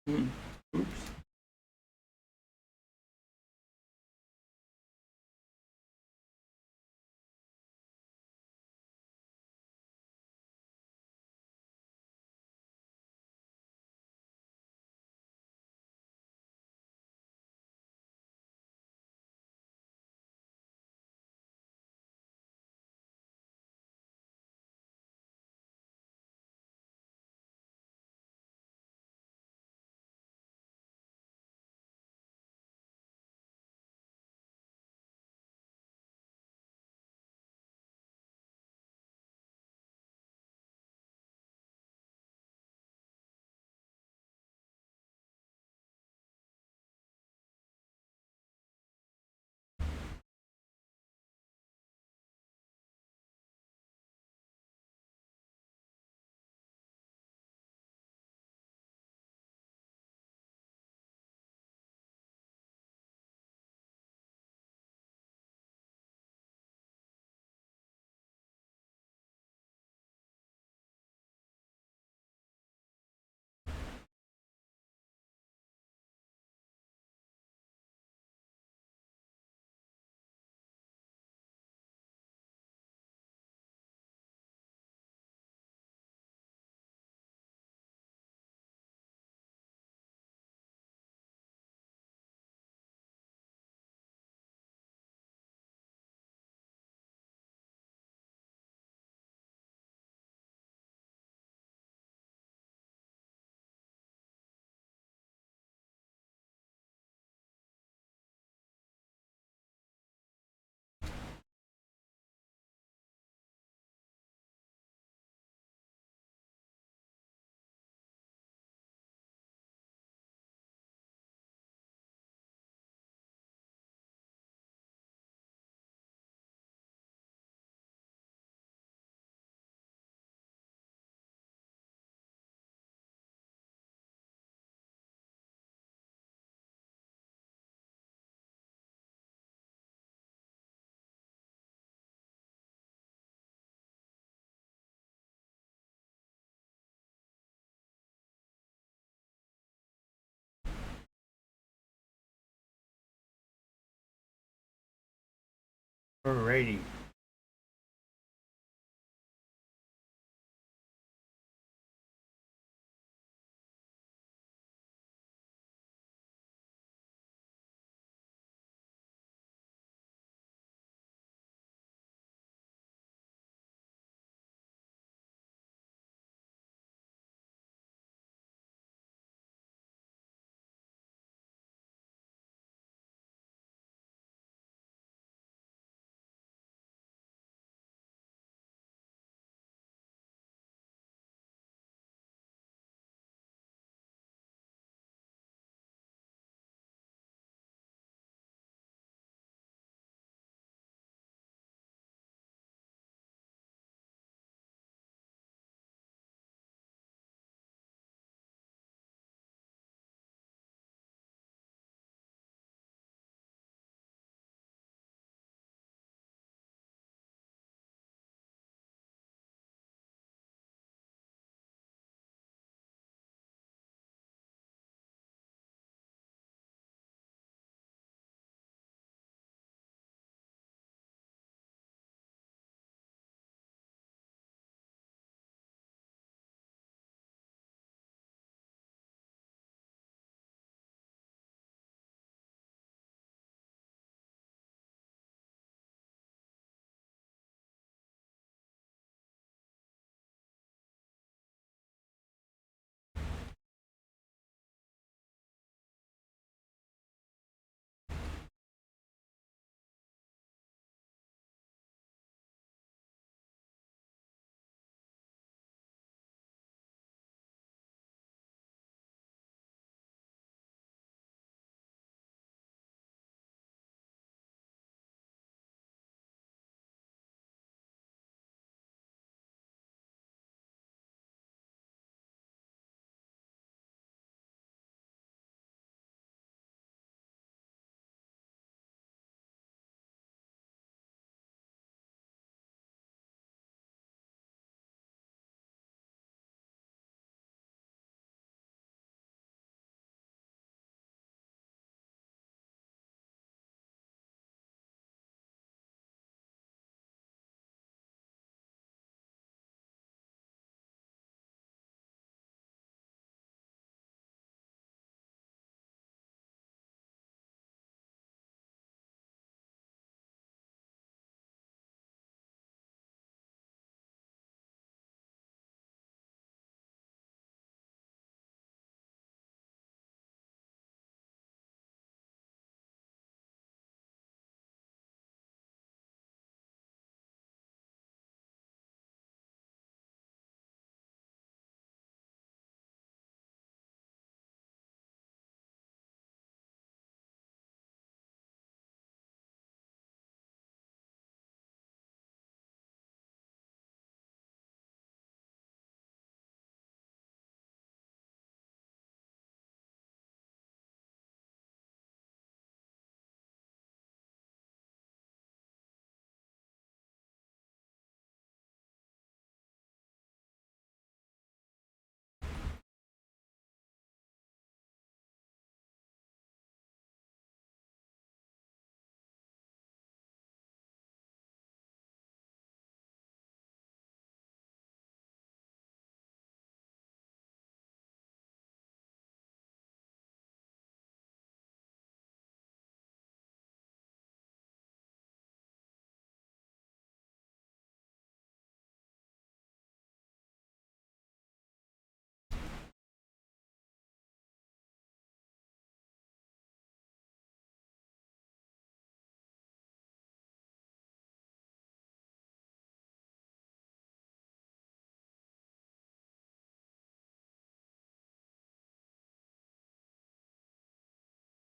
Mm. Oops. Alrighty.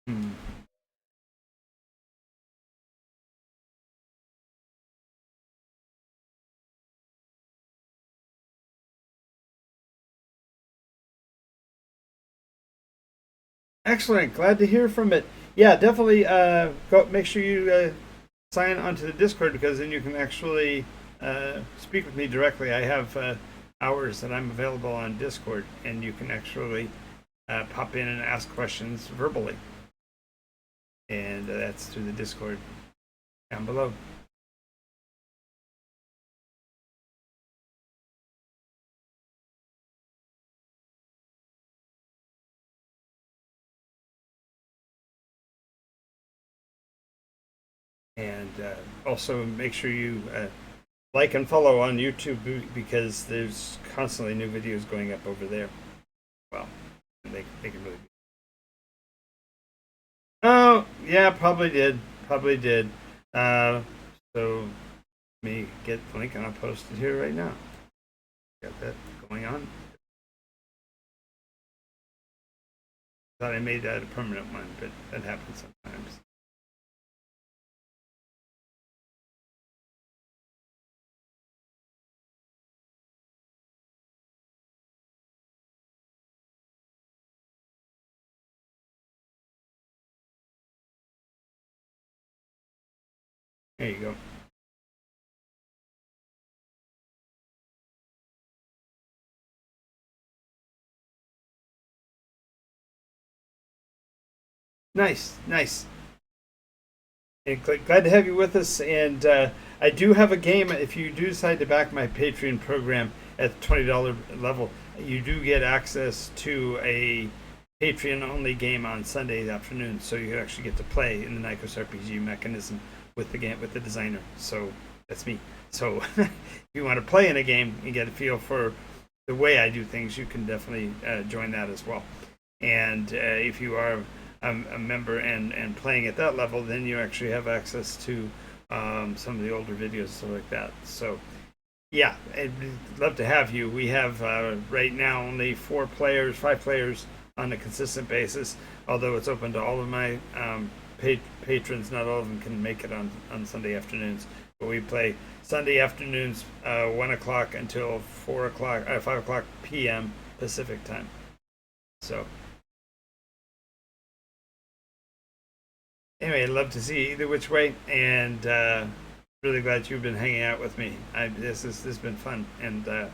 Hmm. Excellent. Glad to hear from it. Yeah, definitely go make sure you sign onto the Discord because then you can actually speak with me directly. I have hours that I'm available on Discord, and you can actually pop in and ask questions verbally. And that's through the Discord down below. And also make sure you like and follow on YouTube because there's constantly new videos going up over there. Well, they can really. Oh yeah, probably did. Probably did. Uh, so let me get the link and I'll post it here right now. Got that going on. Thought I made that a permanent one, but that happens sometimes. There you go. Nice, nice. And glad to have you with us. And I do have a game. If you do decide to back my Patreon program at the $20 level, you do get access to a Patreon only game on Sunday afternoon. So you actually get to play in the NycosRPG mechanism with the game with the designer. So that's me. So if you want to play in a game and get a feel for the way I do things, you can definitely join that as well. And if you are a member and playing at that level, then you actually have access to some of the older videos and stuff like that. So yeah, I'd love to have you. We have right now only 4 players, 5 players on a consistent basis. Although it's open to all of my patrons, not all of them can make it on Sunday afternoons. But we play Sunday afternoons, 1 o'clock until 4 o'clock, 5 o'clock p.m. Pacific time. So anyway, I'd love to see either which way, and really glad you've been hanging out with me. This has been fun, and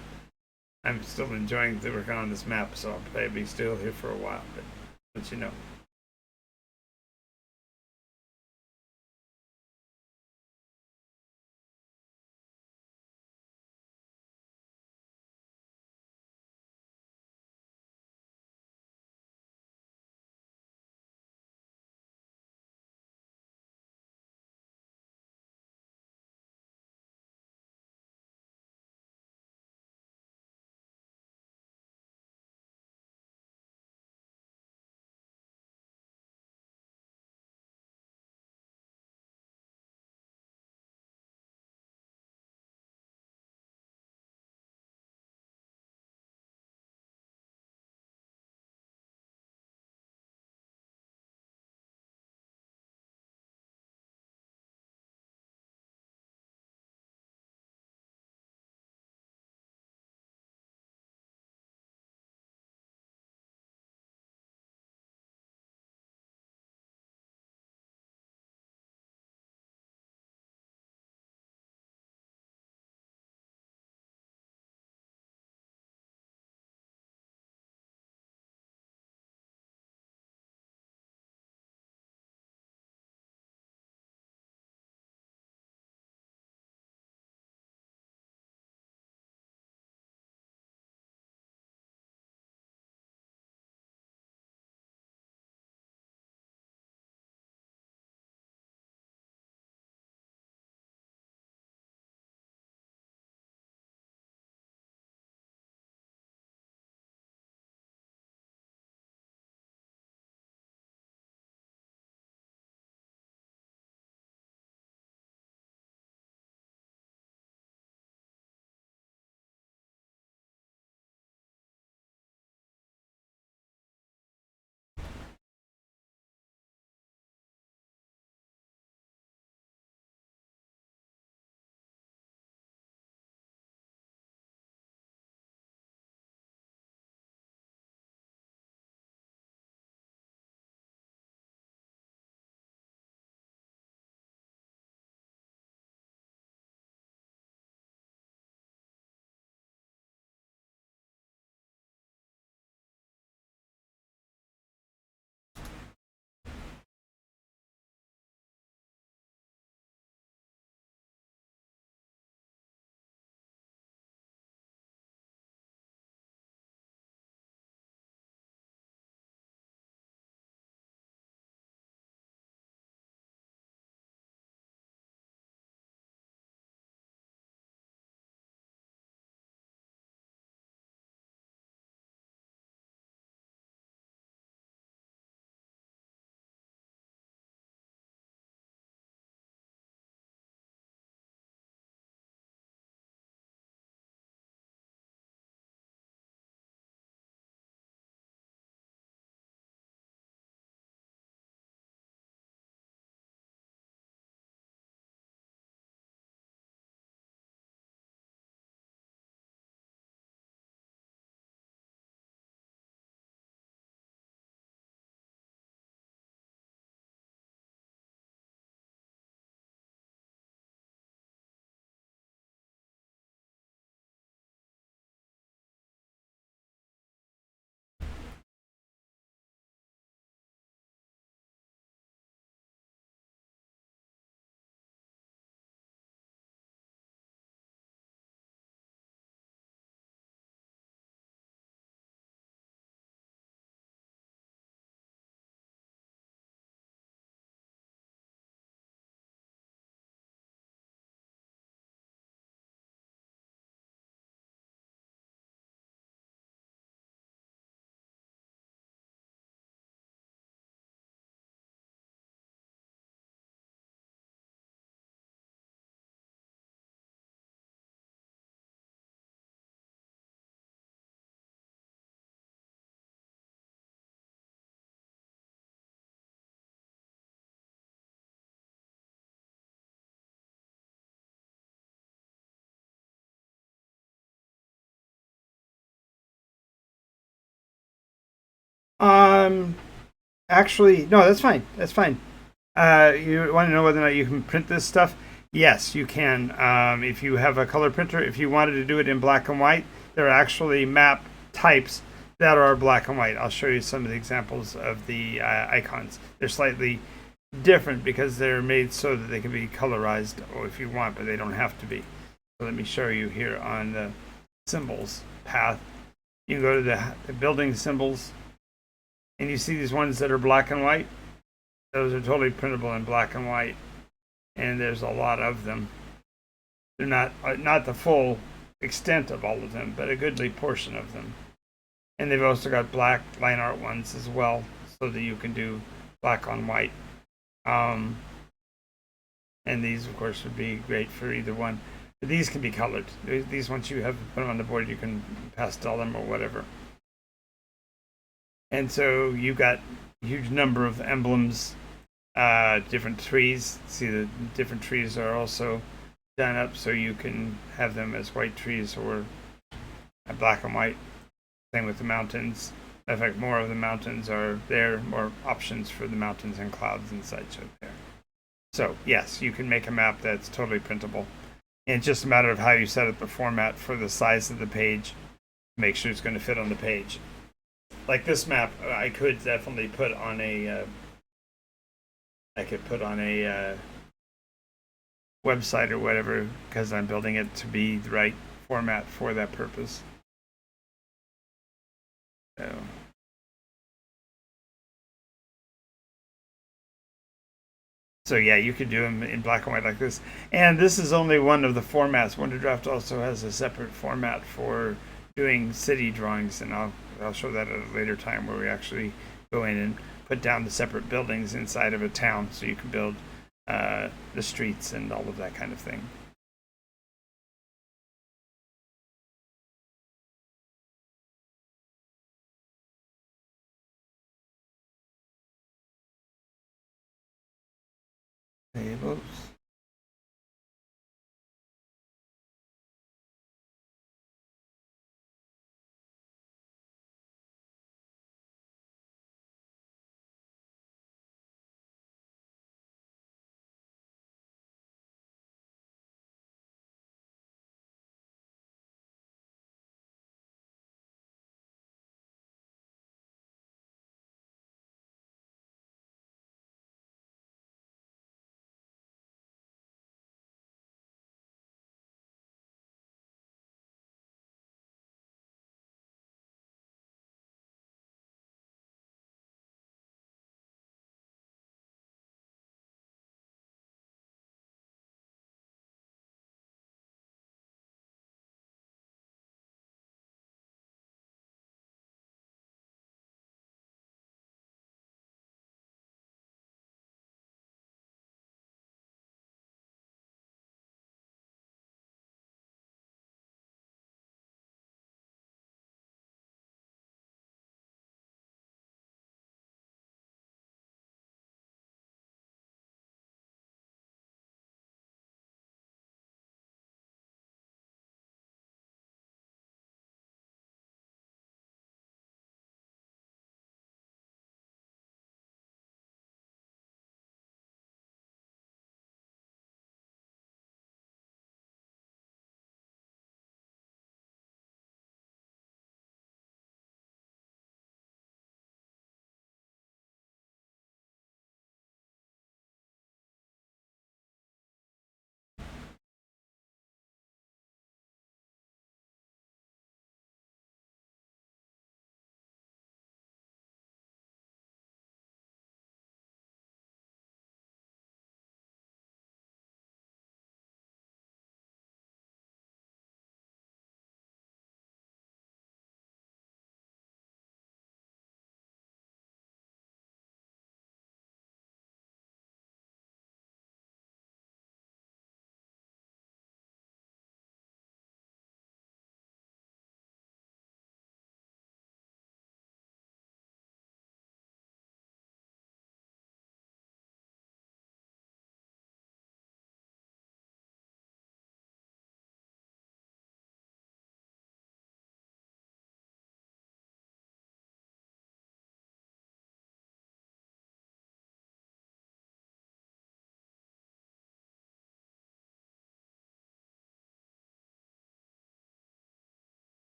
I'm still enjoying the work on this map, so I'll probably be still here for a while. But let you know. Um, Actually, no, that's fine. That's fine. You want to know whether or not you can print this stuff? Yes, you can. If you have a color printer, if you wanted to do it in black and white, there are actually map types that are black and white. I'll show you some of the examples of the icons. They're slightly different because they're made so that they can be colorized or if you want, but they don't have to be. So let me show you here on the symbols path. You can go to the building symbols and you see these ones that are black and white. Those are totally printable in black and white, and there's a lot of them. They're not the full extent of all of them, but a goodly portion of them. And they've also got black line art ones as well, so that you can do black on white. Um, and these, of course, would be great for either one. But these can be colored. These, once you have put them on the board, you can pastel them or whatever. And so you got a huge number of emblems, different trees. See, the different trees are also done up so you can have them as white trees or black and white. Same with the mountains. In fact, more of the mountains are there, more options for the mountains and clouds and such are there. So, yes, you can make a map that's totally printable. And it's just a matter of how you set up the format for the size of the page. Make sure it's going to fit on the page. Like this map, I could definitely put on a. I could put on a website or whatever because I'm building it to be the right format for that purpose. So. So yeah, you could do them in black and white like this. And this is only one of the formats. WonderDraft also has a separate format for doing city drawings, and I'll show that at a later time where we actually go in and put down the separate buildings inside of a town, so you can build the streets and all of that kind of thing. Tables.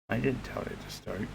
I didn't tell it to start.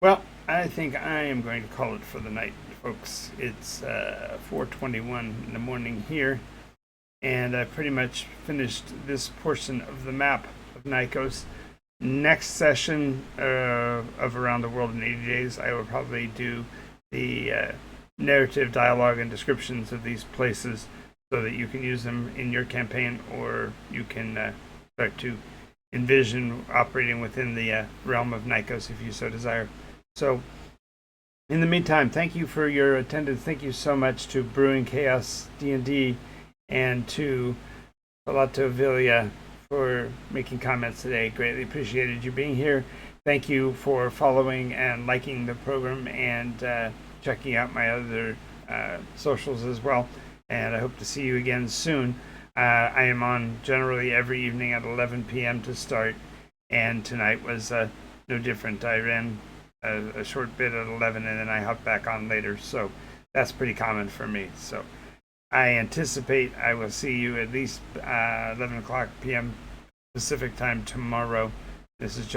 Well, I think I am going to call it for the night, folks. It's 4:21 in the morning here, and I pretty much finished this portion of the map of Nikos. Next session of Around the World in 80 Days, I will probably do the narrative dialogue and descriptions of these places so that you can use them in your campaign, or you can start to envision operating within the realm of Nikos if you so desire. So, in the meantime, thank you for your attendance. Thank you so much to Brewing Chaos D&D and to Palato Villa for making comments today. Greatly appreciated you being here. Thank you for following and liking the program and checking out my other socials as well. And I hope to see you again soon. I am on generally every evening at 11 p.m. to start, and tonight was no different. I ran a short bit at 11 and then I hopped back on later, so that's pretty common for me. So I anticipate I will see you at least 11 o'clock p.m. Pacific time tomorrow. This is John.